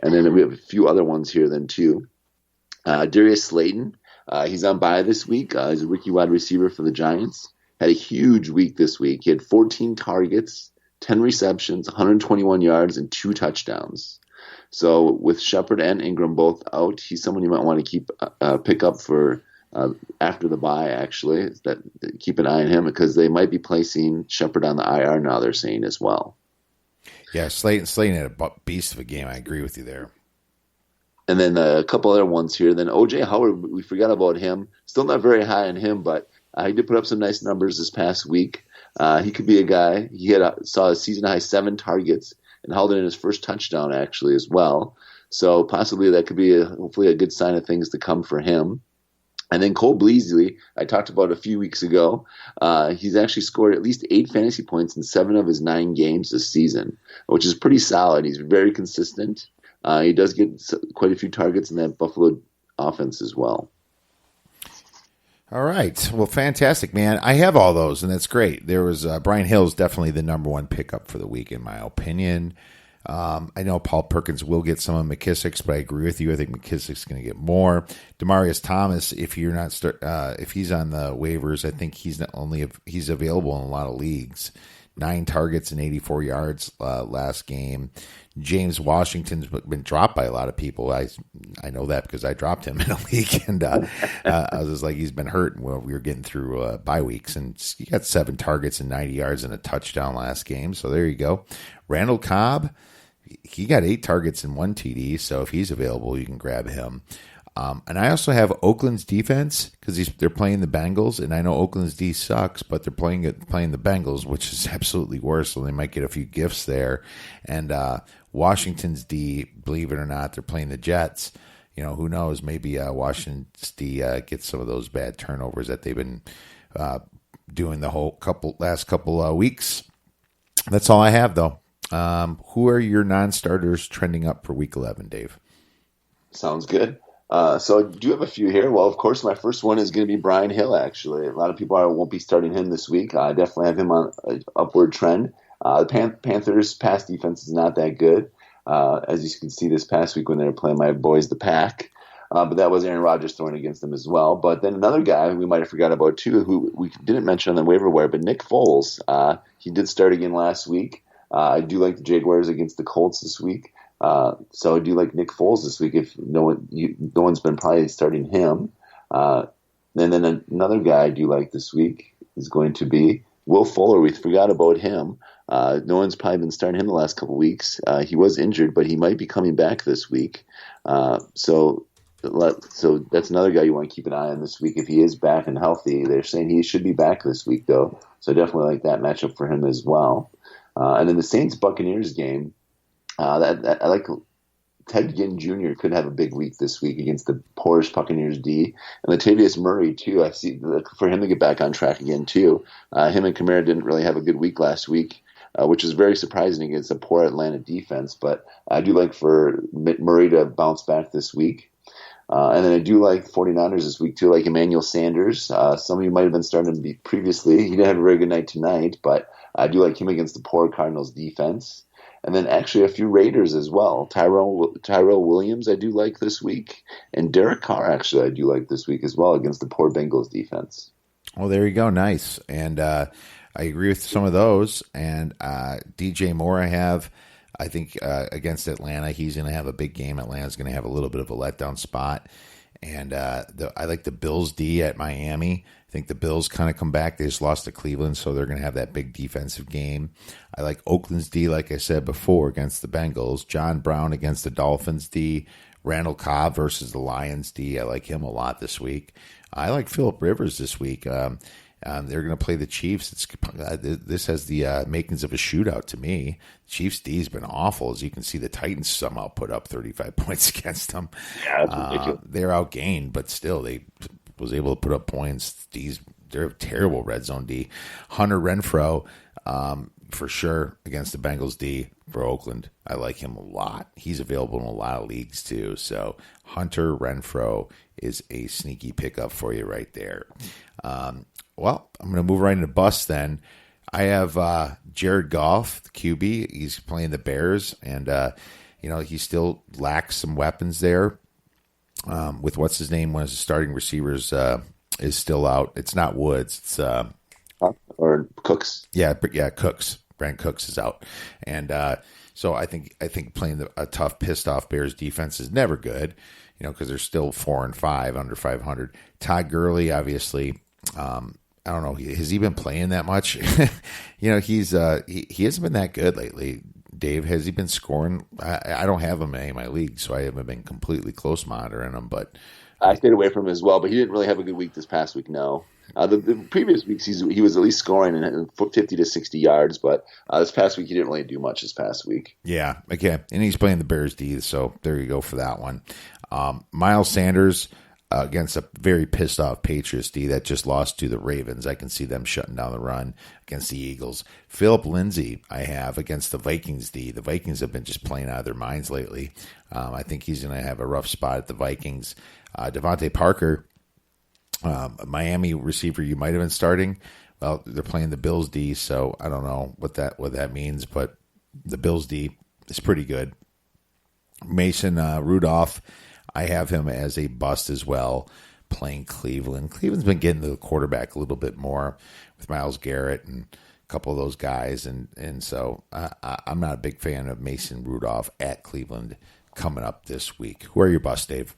And then we have a few other ones here then too. Darius Slayton, he's on bye this week. He's a rookie wide receiver for the Giants. Had a huge week this week. He had 14 targets, 10 receptions, 121 yards, and 2 touchdowns. So with Shepard and Ingram both out, he's someone you might want to pick up for after the bye, actually. Keep an eye on him because they might be placing Shepard on the IR now, they're saying as well. Yeah, Slayton had a beast of a game. I agree with you there. And then a couple other ones here. Then O.J. Howard, we forgot about him. Still not very high on him, but he did put up some nice numbers this past week. He could be a guy. He saw a season-high 7 targets and held in his first touchdown, actually, as well. So possibly that could be hopefully a good sign of things to come for him. And then Cole Beasley, I talked about a few weeks ago. He's actually scored at least 8 fantasy points in 7 of his 9 games this season, which is pretty solid. He's very consistent. He does get quite a few targets in that Buffalo offense as well. All right. Well, fantastic, man. I have all those, and that's great. There was Brian Hill's definitely the number one pickup for the week, in my opinion. I know Paul Perkins will get some of McKissick's, but I agree with you. I think McKissick's going to get more. Demarius Thomas, if you're not if he's on the waivers, I think he's available in a lot of leagues. 9 targets and 84 yards last game. James Washington's been dropped by a lot of people. I know that because I dropped him in a league, and I was just like, he's been hurt. Well, we were getting through bye weeks, and he got 7 targets and 90 yards and a touchdown last game. So there you go. Randall Cobb, he got 8 targets and 1 TD. So if he's available, you can grab him. And I also have Oakland's defense because they're playing the Bengals, and I know Oakland's D sucks, but they're playing the Bengals, which is absolutely worse. So they might get a few gifts there. And Washington's D, believe it or not, they're playing the Jets. You know, who knows? Maybe Washington's D gets some of those bad turnovers that they've been doing the last couple weeks. That's all I have, though. Who are your non-starters trending up for Week 11, Dave? Sounds good. So I do have a few here. Well, of course, my first one is going to be Brian Hill, actually. A lot of people won't be starting him this week. I definitely have him on an upward trend. The Panthers' pass defense is not that good, as you can see this past week when they were playing my boys, the Pack. But that was Aaron Rodgers throwing against them as well. But then another guy we might have forgot about, too, who we didn't mention on the waiver wire, but Nick Foles. He did start again last week. I do like the Jaguars against the Colts this week. So I do like Nick Foles this week if no one's been probably starting him. And then another guy I do like this week is going to be Will Fuller. We forgot about him. No one's probably been starting him the last couple weeks. He was injured, but he might be coming back this week. So that's another guy you want to keep an eye on this week if he is back and healthy. They're saying he should be back this week, though. So I definitely like that matchup for him as well. And then the Saints-Buccaneers game, I like Ted Ginn Jr. could have a big week this week against the poorish Buccaneers D. And Latavius Murray, too. I see for him to get back on track again, too. Him and Kamara didn't really have a good week last week. which is very surprising against a poor Atlanta defense. But I do like for Murray to bounce back this week. And then I do like 49ers this week too, like Emmanuel Sanders. Some of you might have been starting to be previously. He didn't have a very good night tonight, but I do like him against the poor Cardinals defense. And then actually a few Raiders as well. Tyrell Williams I do like this week. And Derek Carr actually I do like this week as well against the poor Bengals defense. Well, there you go. Nice. And I agree with some of those. And DJ Moore I think against Atlanta, he's going to have a big game. Atlanta's going to have a little bit of a letdown spot. And I like the Bills D at Miami. I think the Bills kind of come back. They just lost to Cleveland, so they're going to have that big defensive game. I like Oakland's D, like I said before, against the Bengals. John Brown against the Dolphins D. Randall Cobb versus the Lions D. I like him a lot this week. I like Phillip Rivers this week. They're going to play the Chiefs. This has the makings of a shootout to me. Chiefs D has been awful. As you can see, the Titans somehow put up 35 points against them. Yeah, that's ridiculous. They're outgained, but still they was able to put up points. They're a terrible red zone D. Hunter Renfrow, for sure, against the Bengals D for Oakland. I like him a lot. He's available in a lot of leagues too. So Hunter Renfrow is a sneaky pickup for you right there. Well, I'm going to move right into bust then. I have Jared Goff, the QB. He's playing the Bears, and he still lacks some weapons there. With what's his name, one of his starting receivers is still out. It's not Woods. It's or Cooks. Yeah, Cooks. Brand Cooks is out, and so I think playing a tough, pissed off Bears defense is never good. Because they're still 4-5 under 500. Todd Gurley, obviously. I don't know. Has he been playing that much? He hasn't been that good lately. Dave, has he been scoring? I don't have him in any of my leagues, so I haven't been completely close monitoring him. But I stayed away from him as well. But he didn't really have a good week this past week. No, the previous weeks he was at least scoring in 50 to 60 yards. But this past week he didn't really do much. This past week, yeah, okay, and he's playing the Bears D, so there you go for that one. Miles Sanders. Against a very pissed off Patriots D that just lost to the Ravens. I can see them shutting down the run against the Eagles. Philip Lindsay I have against the Vikings D. The Vikings have been just playing out of their minds lately. I think he's going to have a rough spot at the Vikings. Devontae Parker, Miami receiver you might have been starting. Well, they're playing the Bills D, so I don't know what that means, but the Bills D is pretty good. Mason Rudolph, I have him as a bust as well, playing Cleveland. Cleveland's been getting to the quarterback a little bit more with Myles Garrett and a couple of those guys, and so I'm not a big fan of Mason Rudolph at Cleveland coming up this week. Who are your busts, Dave?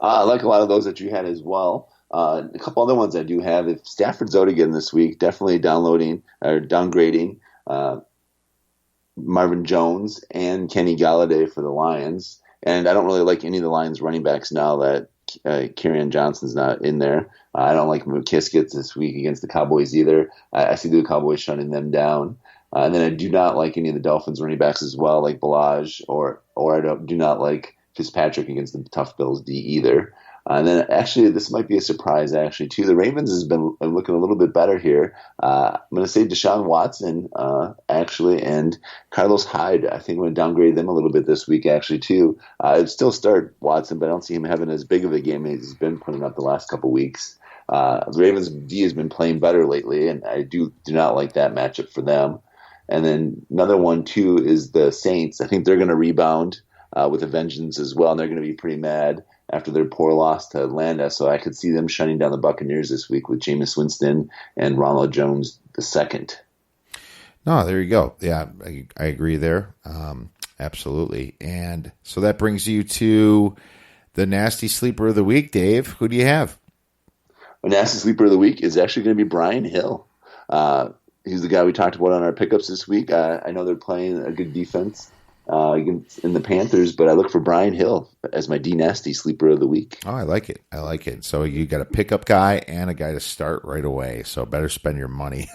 I like a lot of those that you had as well. A couple other ones I do have. If Stafford's out again this week, definitely downgrading Marvin Jones and Kenny Galladay for the Lions. And I don't really like any of the Lions running backs now that Kerryon Johnson's not in there. I don't like McKissick this week against the Cowboys either. I see the Cowboys shutting them down. And then I do not like any of the Dolphins running backs as well, like Balaj, or I do not like Fitzpatrick against the tough Bills D either. And then actually, this might be a surprise actually too. The Ravens has been looking a little bit better here. I'm going to say Deshaun Watson actually, and Carlos Hyde. I think I'm going to downgrade them a little bit this week actually too. I'd still start Watson, but I don't see him having as big of a game as he's been putting up the last couple weeks. The Ravens D has been playing better lately, and I do not like that matchup for them. And then another one too is the Saints. I think they're going to rebound with a vengeance as well, and they're going to be pretty mad after their poor loss to Atlanta. So I could see them shutting down the Buccaneers this week with Jameis Winston and Ronald Jones II. No, there you go. Yeah, I agree there. Absolutely. And so that brings you to the nasty sleeper of the week, Dave. Who do you have? My nasty sleeper of the week is actually going to be Brian Hill. He's the guy we talked about on our pickups this week. I know they're playing a good defense in the Panthers, but I look for Brian Hill as my D-nasty sleeper of the week. Oh, I like it. So you got a pickup guy and a guy to start right away. So better spend your money.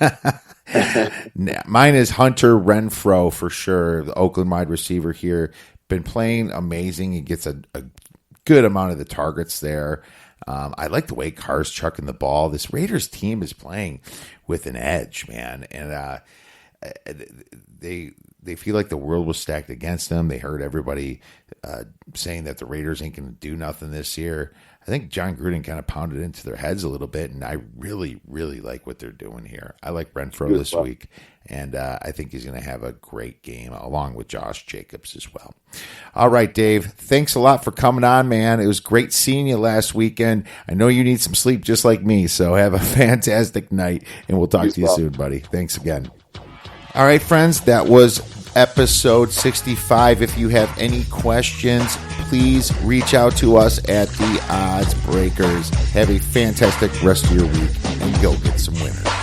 Mine is Hunter Renfrow for sure, the Oakland wide receiver here. Been playing amazing. He gets a good amount of the targets there. I like the way Carr's chucking the ball. This Raiders team is playing with an edge, man. And they feel like the world was stacked against them. They heard everybody saying that the Raiders ain't going to do nothing this year. I think John Gruden kind of pounded into their heads a little bit, and I really, really like what they're doing here. I like Renfro this week, and I think he's going to have a great game along with Josh Jacobs as well. All right, Dave, thanks a lot for coming on, man. It was great seeing you last weekend. I know you need some sleep just like me, so have a fantastic night, and we'll talk to you soon, buddy. Thanks again. All right, friends, that was episode 65. If you have any questions, please reach out to us at the Odds Breakers. Have a fantastic rest of your week and go get some winners.